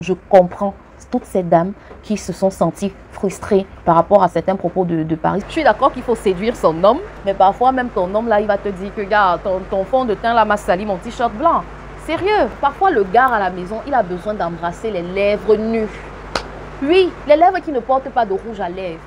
Je comprends toutes ces dames qui se sont senties frustrées par rapport à certains propos de Paris. Je suis d'accord qu'il faut séduire son homme, mais parfois même ton homme là, il va te dire que gars, ton fond de teint là m'a sali mon t-shirt blanc. Sérieux, parfois le gars à la maison, il a besoin d'embrasser les lèvres nues. Oui, les lèvres qui ne portent pas de rouge à lèvres.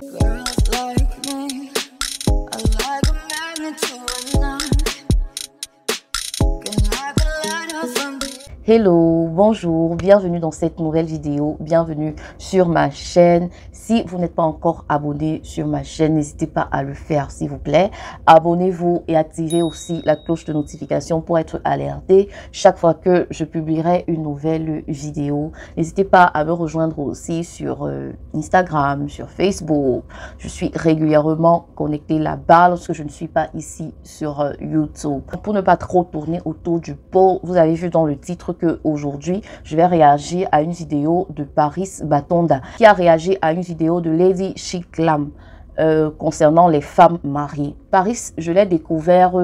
Hello, bonjour, bienvenue dans cette nouvelle vidéo, bienvenue sur ma chaîne. Si vous n'êtes pas encore abonné sur ma chaîne, n'hésitez pas à le faire s'il vous plaît. Abonnez-vous et activez aussi la cloche de notification pour être alerté chaque fois que je publierai une nouvelle vidéo. N'hésitez pas à me rejoindre aussi sur Instagram, sur Facebook. Je suis régulièrement connectée là-bas lorsque je ne suis pas ici sur YouTube. Pour ne pas trop tourner autour du pot, vous avez vu dans le titre que aujourd'hui je vais réagir à une vidéo de Paris Batonda qui a réagi à une vidéo de Lady Chic Glam concernant les femmes mariées. Paris, je l'ai découvert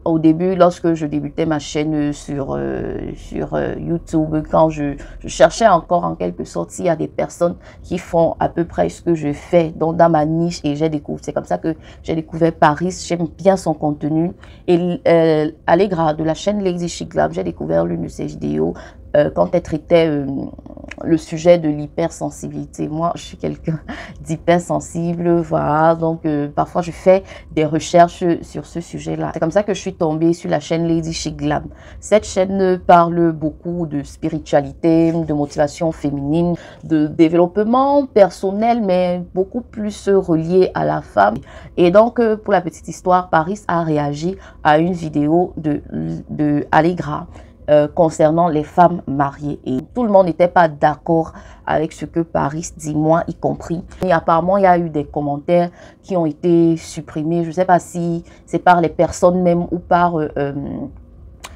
au début lorsque je débutais ma chaîne sur YouTube, quand je cherchais encore en quelque sorte s'il y a des personnes qui font à peu près ce que je fais dans ma niche, et j'ai découvert, c'est comme ça que j'ai découvert Paris. J'aime bien son contenu et Allegra de la chaîne Lady Chic Glam, j'ai découvert l'une de ses vidéos quand elle traitait le sujet de l'hypersensibilité. Moi, je suis quelqu'un d'hypersensible, voilà, donc parfois je fais des recherches sur ce sujet-là. C'est comme ça que je suis tombée sur la chaîne Lady Chic Glam. Cette chaîne parle beaucoup de spiritualité, de motivation féminine, de développement personnel, mais beaucoup plus relié à la femme. Et donc, pour la petite histoire, Paris a réagi à une vidéo de Allegra concernant les femmes mariées, et tout le monde n'était pas d'accord avec ce que Paris dit, moi y compris. Et apparemment il y a eu des commentaires qui ont été supprimés. Je ne sais pas si c'est par les personnes même ou par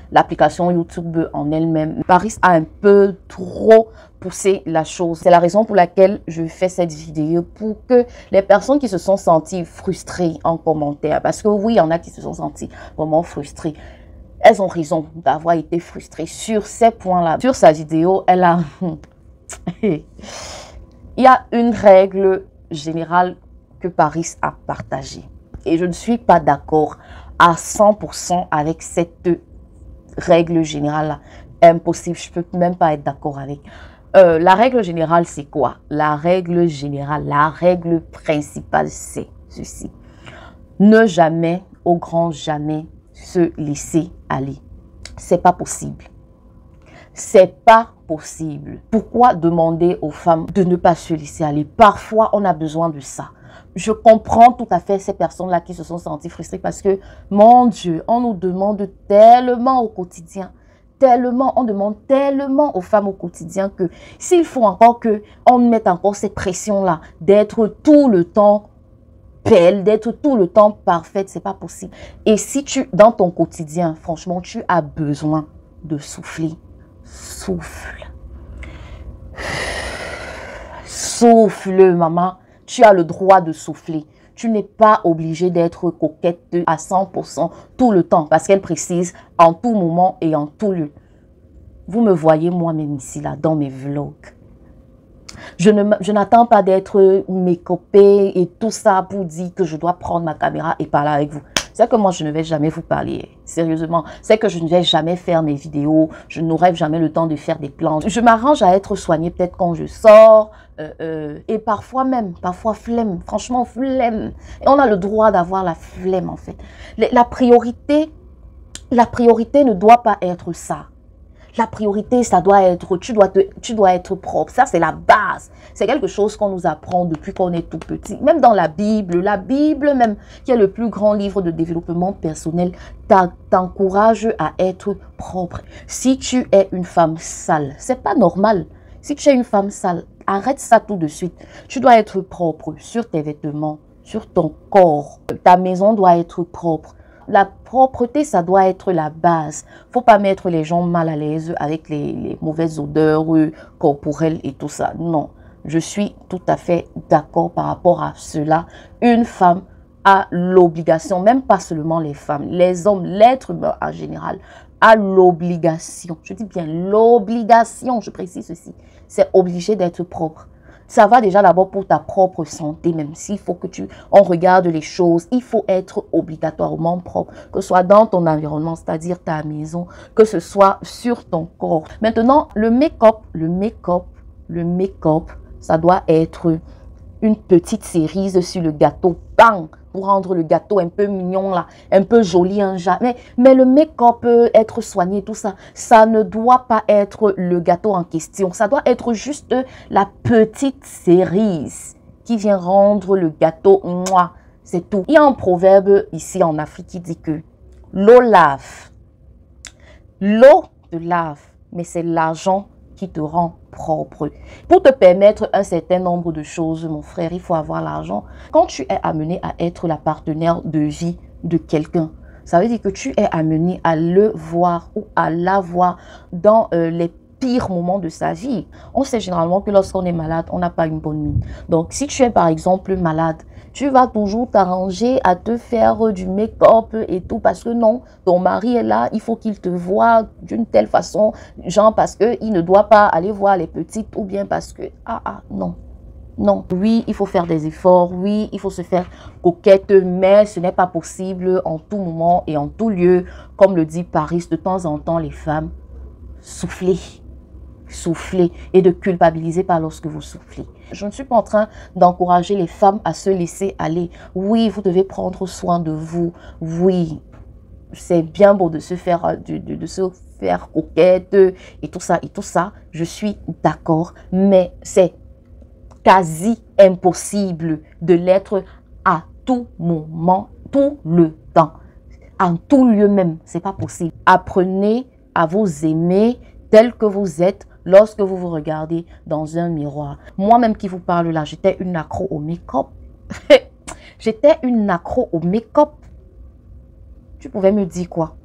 l'application YouTube en elle-même. Paris a un peu trop poussé la chose. C'est la raison pour laquelle je fais cette vidéo, pour que les personnes qui se sont senties frustrées en commentaire, parce que oui, il y en a qui se sont senties vraiment frustrées, elles ont raison d'avoir été frustrées sur ces points-là. Sur sa vidéo, elle a... Il y a une règle générale que Paris a partagée. Et je ne suis pas d'accord à 100% avec cette règle générale-là. Impossible, je ne peux même pas être d'accord avec. La règle générale, c'est quoi? La règle générale, la règle principale, c'est ceci. Ne jamais, au grand jamais, se laisser aller. C'est pas possible. C'est pas possible. Pourquoi demander aux femmes de ne pas se laisser aller? Parfois, on a besoin de ça. Je comprends tout à fait ces personnes-là qui se sont senties frustrées parce que, mon Dieu, on nous demande tellement au quotidien. Tellement, on demande tellement aux femmes au quotidien que s'il faut encore qu'on mette encore cette pression-là d'être tout le temps belle, d'être tout le temps parfaite, c'est pas possible. Et si dans ton quotidien, franchement, tu as besoin de souffler, souffle. Souffle, maman. Tu as le droit de souffler. Tu n'es pas obligé d'être coquette à 100% tout le temps, parce qu'elle précise en tout moment et en tout lieu. Vous me voyez moi-même ici, là, dans mes vlogs. Je n'attends pas d'être make-upée et tout ça pour dire que je dois prendre ma caméra et parler avec vous. C'est que moi, je ne vais jamais vous parler, sérieusement. C'est que je ne vais jamais faire mes vidéos. Je n'aurai jamais le temps de faire des plans. Je m'arrange à être soignée peut-être quand je sors. Et parfois flemme. Franchement, flemme. Et on a le droit d'avoir la flemme, en fait. La priorité ne doit pas être ça. La priorité, ça doit être, tu dois être propre. Ça, c'est la base. C'est quelque chose qu'on nous apprend depuis qu'on est tout petit. Même dans la Bible même, qui est le plus grand livre de développement personnel, t'encourage à être propre. Si tu es une femme sale, c'est pas normal. Si tu es une femme sale, arrête ça tout de suite. Tu dois être propre sur tes vêtements, sur ton corps. Ta maison doit être propre. La propreté, ça doit être la base. Faut pas mettre les gens mal à l'aise avec les mauvaises odeurs corporelles et tout ça. Non, je suis tout à fait d'accord par rapport à cela. Une femme a l'obligation, même pas seulement les femmes, les hommes, l'être humain en général, a l'obligation, je dis bien l'obligation, je précise ceci, c'est obligé d'être propre. Ça va déjà d'abord pour ta propre santé, même s'il faut que on regarde les choses, il faut être obligatoirement propre, que ce soit dans ton environnement, c'est-à-dire ta maison, que ce soit sur ton corps. Maintenant, le make-up, ça doit être une petite cerise sur le gâteau, bang, pour rendre le gâteau un peu mignon là, un peu joli, mais le make-up peut être soigné, tout ça, ça ne doit pas être le gâteau en question, ça doit être juste la petite cerise qui vient rendre le gâteau, moi, c'est tout. Il y a un proverbe ici en Afrique qui dit que l'eau lave, l'eau te lave, mais c'est l'argent qui te rend propre. Pour te permettre un certain nombre de choses, mon frère, il faut avoir l'argent. Quand tu es amené à être la partenaire de vie de quelqu'un, ça veut dire que tu es amené à le voir ou à la voir dans les pires moments de sa vie. On sait généralement que lorsqu'on est malade, on n'a pas une bonne mine. Donc, si tu es par exemple malade, tu vas toujours t'arranger à te faire du make-up et tout parce que non, ton mari est là, il faut qu'il te voie d'une telle façon, genre parce qu'il ne doit pas aller voir les petites ou bien parce que, non. Non, oui, il faut faire des efforts, oui, il faut se faire coquette, mais ce n'est pas possible en tout moment et en tout lieu. Comme le dit Paris, de temps en temps, les femmes, soufflez et de culpabiliser pas lorsque vous soufflez. Je ne suis pas en train d'encourager les femmes à se laisser aller. Oui, vous devez prendre soin de vous. Oui, c'est bien beau de se faire, de se faire coquette et tout ça. Je suis d'accord, mais c'est quasi impossible de l'être à tout moment, tout le temps. En tout lieu même, c'est pas possible. Apprenez à vous aimer tel que vous êtes lorsque vous vous regardez dans un miroir. Moi-même qui vous parle là, j'étais une accro au make-up. J'étais une accro au make-up. Tu pouvais me dire quoi?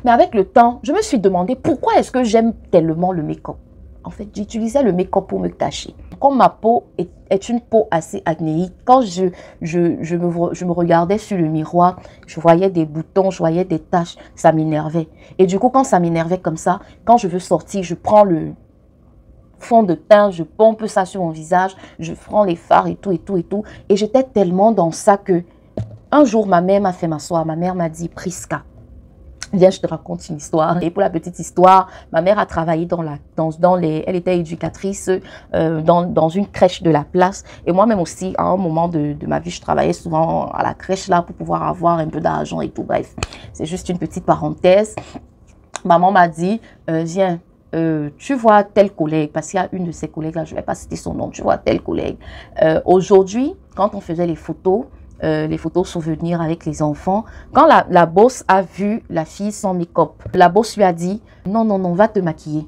Mais avec le temps, je me suis demandé pourquoi est-ce que j'aime tellement le make-up. En fait, j'utilisais le make-up pour me cacher. Comme ma peau est une peau assez acnéique, quand je me regardais sur le miroir, je voyais des boutons, je voyais des taches, ça m'énervait. Et du coup, quand ça m'énervait comme ça, quand je veux sortir, je prends le fond de teint, je pompe ça sur mon visage, je prends les fards et tout. Et j'étais tellement dans ça que un jour, ma mère m'a fait m'asseoir. Ma mère m'a dit, Prisca, viens, je te raconte une histoire. Et pour la petite histoire, ma mère a travaillé elle était éducatrice dans une crèche de la place. Et moi-même aussi, à un moment de ma vie, je travaillais souvent à la crèche là pour pouvoir avoir un peu d'argent et tout. Bref, c'est juste une petite parenthèse. Maman m'a dit, viens, tu vois tel collègue, parce qu'il y a une de ses collègues là, je ne vais pas citer son nom, tu vois tel collègue. Aujourd'hui, quand on faisait les photos souvenirs avec les enfants. Quand la boss a vu la fille sans make-up, la boss lui a dit, non, va te maquiller.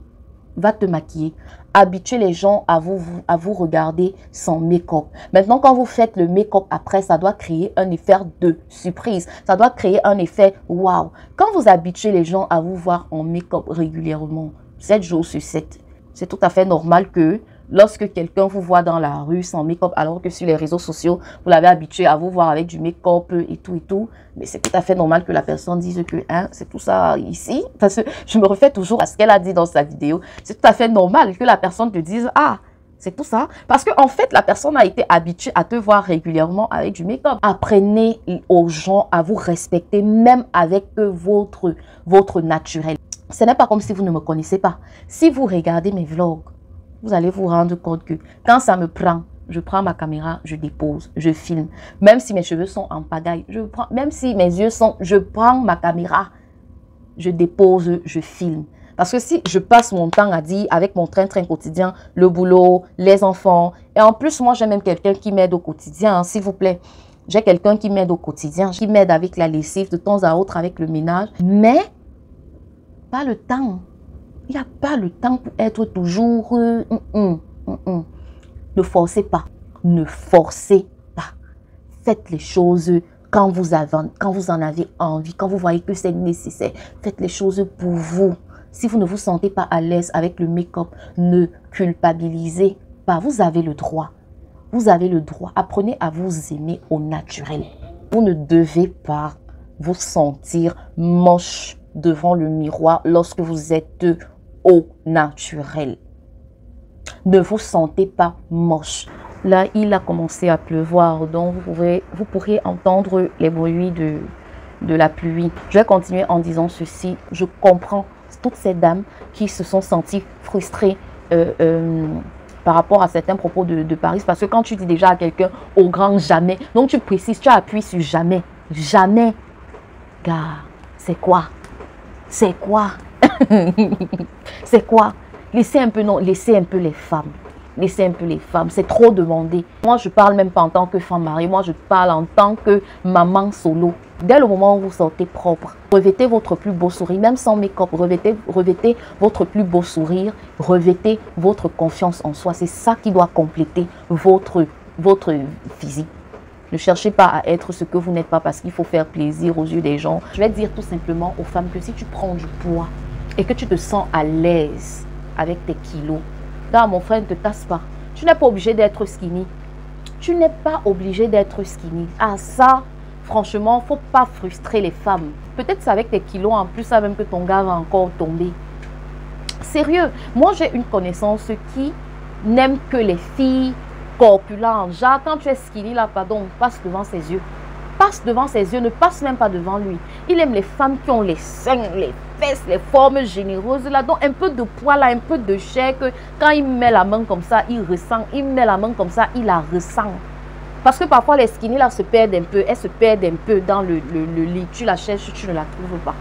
Va te maquiller. Habituez les gens à vous regarder sans make-up. Maintenant, quand vous faites le make-up après, ça doit créer un effet de surprise. Ça doit créer un effet wow. Quand vous habituez les gens à vous voir en make-up régulièrement, 7 jours sur 7, c'est tout à fait normal que lorsque quelqu'un vous voit dans la rue sans make-up, alors que sur les réseaux sociaux, vous l'avez habitué à vous voir avec du make-up et tout, mais c'est tout à fait normal que la personne dise que c'est tout ça ici. Parce que je me refais toujours à ce qu'elle a dit dans sa vidéo. C'est tout à fait normal que la personne te dise c'est tout ça. Parce qu'en fait, la personne a été habituée à te voir régulièrement avec du make-up. Apprenez aux gens à vous respecter, même avec votre naturel. Ce n'est pas comme si vous ne me connaissez pas. Si vous regardez mes vlogs, vous allez vous rendre compte que quand ça me prend, je prends ma caméra, je dépose, je filme. Même si mes cheveux sont en pagaille, même si mes yeux sont, je prends ma caméra, je dépose, je filme. Parce que si je passe mon temps à dire avec mon train-train quotidien, le boulot, les enfants, et en plus moi j'ai même quelqu'un qui m'aide au quotidien, hein, s'il vous plaît. J'ai quelqu'un qui m'aide au quotidien, qui m'aide avec la lessive de temps à autre, avec le ménage, mais pas le temps. Il n'y a pas le temps pour être toujours... Ne forcez pas. Ne forcez pas. Faites les choses quand vous en avez envie, quand vous voyez que c'est nécessaire. Faites les choses pour vous. Si vous ne vous sentez pas à l'aise avec le make-up, ne culpabilisez pas. Vous avez le droit. Vous avez le droit. Apprenez à vous aimer au naturel. Vous ne devez pas vous sentir moche devant le miroir lorsque vous êtes au naturel. Ne vous sentez pas moche. Là, il a commencé à pleuvoir, donc vous pourrez entendre les bruits de la pluie. Je vais continuer en disant ceci. Je comprends toutes ces dames qui se sont senties frustrées par rapport à certains propos de Paris. Parce que quand tu dis déjà à quelqu'un au grand jamais, donc tu précises, tu appuies sur jamais. Jamais. Gars, c'est quoi? C'est quoi? C'est quoi? Laissez un peu, non, laissez un peu les femmes. Laissez un peu les femmes, c'est trop demandé. Moi, je parle même pas en tant que femme mariée, moi, je parle en tant que maman solo. Dès le moment où vous sortez propre, revêtez votre plus beau sourire, même sans make-up, revêtez votre plus beau sourire, revêtez votre confiance en soi. C'est ça qui doit compléter votre physique. Ne cherchez pas à être ce que vous n'êtes pas parce qu'il faut faire plaisir aux yeux des gens. Je vais dire tout simplement aux femmes que si tu prends du poids et que tu te sens à l'aise avec tes kilos, là, mon frère, ne te casse pas. Tu n'es pas obligé d'être skinny. Tu n'es pas obligé d'être skinny. Ah ça, franchement, il ne faut pas frustrer les femmes. Peut-être c'est avec tes kilos en plus, ça même que ton gars va encore tomber. Sérieux, moi j'ai une connaissance qui n'aime que les filles corpulentes. Genre, quand tu es skinny, là, pardon, passe devant ses yeux. Passe devant ses yeux, ne passe même pas devant lui. Il aime les femmes qui ont les seins, les fesses, les formes généreuses, là, donc un peu de poids, là, un peu de chair, que quand il met la main comme ça, il ressent. Il met la main comme ça, il la ressent. Parce que parfois, les skinny, là, se perdent un peu. Elles se perdent un peu dans le lit. Tu la cherches, tu ne la trouves pas.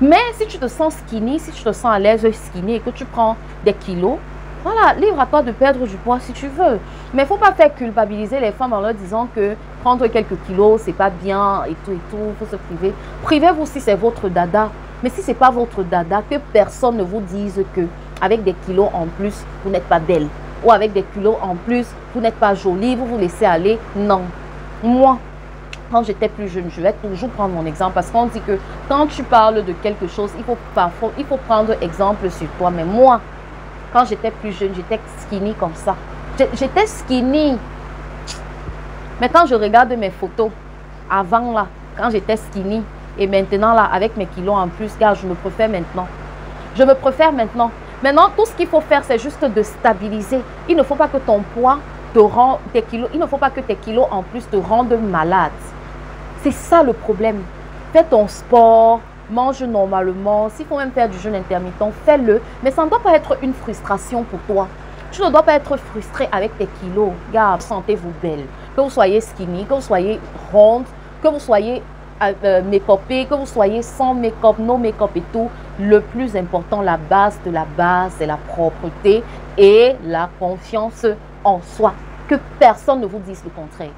Mais si tu te sens skinny, si tu te sens à l'aise skinny et que tu prends des kilos, voilà, libre à toi de perdre du poids si tu veux. Mais il ne faut pas faire culpabiliser les femmes en leur disant que prendre quelques kilos, c'est pas bien et tout, il faut se priver. Privez-vous si c'est votre dada. Mais si ce n'est pas votre dada, que personne ne vous dise que avec des kilos en plus, vous n'êtes pas belle. Ou avec des kilos en plus, vous n'êtes pas jolie, vous vous laissez aller. Non. Moi, quand j'étais plus jeune, je vais toujours prendre mon exemple parce qu'on dit que quand tu parles de quelque chose, il faut prendre exemple sur toi. Mais moi, quand j'étais plus jeune, j'étais skinny comme ça. J'étais skinny. Mais quand je regarde mes photos, avant là, quand j'étais skinny, et maintenant là, avec mes kilos en plus, car je me préfère maintenant. Je me préfère maintenant. Maintenant, tout ce qu'il faut faire, c'est juste de stabiliser. Il ne faut pas que ton poids te rende, tes kilos, il ne faut pas que tes kilos en plus te rendent malade. C'est ça le problème. Fais ton sport. Mange normalement. S'il faut même faire du jeûne intermittent, fais-le. Mais ça ne doit pas être une frustration pour toi. Tu ne dois pas être frustré avec tes kilos. Regarde, sentez-vous belle. Que vous soyez skinny, que vous soyez ronde, que vous soyez make-upé, que vous soyez sans make-up, no make-up et tout. Le plus important, la base de la base, c'est la propreté et la confiance en soi. Que personne ne vous dise le contraire.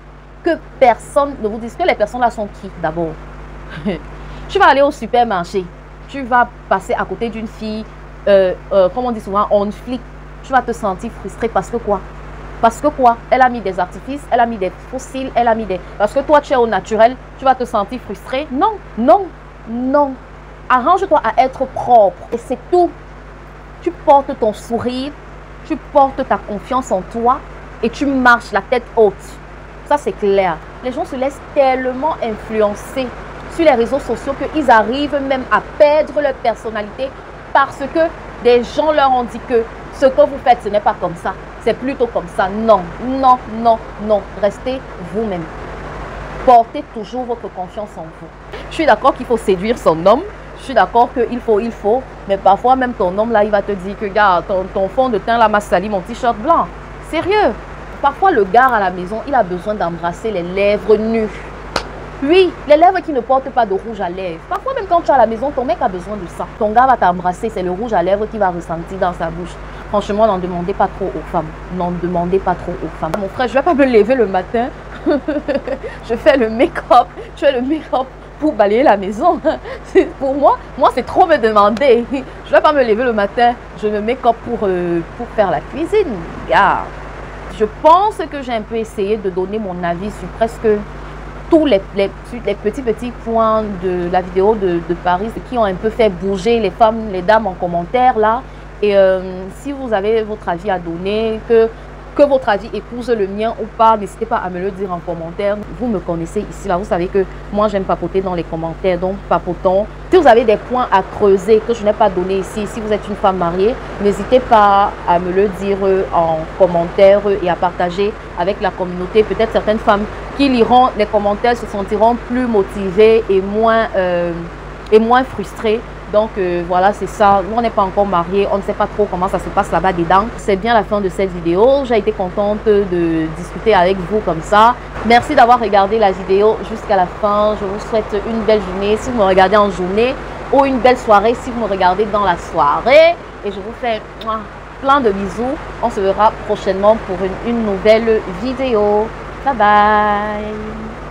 Que personne ne vous dise que les personnes là sont qui d'abord. Tu vas aller au supermarché, tu vas passer à côté d'une fille, comme on dit souvent, on flic. Tu vas te sentir frustré parce que quoi? Parce que quoi? Elle a mis des artifices, elle a mis des fossiles, elle a mis des... Parce que toi, tu es au naturel, tu vas te sentir frustré? Non, non, non. Arrange-toi à être propre et c'est tout. Tu portes ton sourire, tu portes ta confiance en toi et tu marches la tête haute. Ça, c'est clair. Les gens se laissent tellement influencer sur les réseaux sociaux qu'ils arrivent même à perdre leur personnalité parce que des gens leur ont dit que ce que vous faites, ce n'est pas comme ça. C'est plutôt comme ça. Non, non, non, non. Restez vous-même. Portez toujours votre confiance en vous. Je suis d'accord qu'il faut séduire son homme. Je suis d'accord qu'il faut. Mais parfois, même ton homme, là, il va te dire que, gars, ton fond de teint, là, m'a sali mon t-shirt blanc. Sérieux. Parfois, le gars à la maison, il a besoin d'embrasser les lèvres nues. Oui, les lèvres qui ne portent pas de rouge à lèvres. Parfois, même quand tu es à la maison, ton mec a besoin de ça. Ton gars va t'embrasser, c'est le rouge à lèvres qu'il va ressentir dans sa bouche. Franchement, n'en demandez pas trop aux femmes. N'en demandez pas trop aux femmes. Mon frère, je ne vais pas me lever le matin. Je fais le make-up. Je fais le make-up pour balayer la maison. Pour moi, c'est trop me demander. Je ne vais pas me lever le matin. Je me make-up pour faire la cuisine. Regarde. Je pense que j'ai un peu essayé de donner mon avis sur presque tous les petits points de la vidéo de Paris qui ont un peu fait bouger les femmes, les dames en commentaire là. Et si vous avez votre avis à donner, que que votre avis épouse le mien ou pas, n'hésitez pas à me le dire en commentaire. Vous me connaissez ici, là, vous savez que moi j'aime papoter dans les commentaires, donc papotons. Si vous avez des points à creuser que je n'ai pas donné ici, si vous êtes une femme mariée, n'hésitez pas à me le dire en commentaire et à partager avec la communauté. Peut-être certaines femmes qui liront les commentaires se sentiront plus motivées et moins frustrées. Donc voilà, c'est ça. Nous, on n'est pas encore mariés. On ne sait pas trop comment ça se passe là-bas dedans. C'est bien la fin de cette vidéo. J'ai été contente de discuter avec vous comme ça. Merci d'avoir regardé la vidéo jusqu'à la fin. Je vous souhaite une belle journée si vous me regardez en journée ou une belle soirée si vous me regardez dans la soirée. Et je vous fais plein de bisous. On se verra prochainement pour une nouvelle vidéo. Bye bye.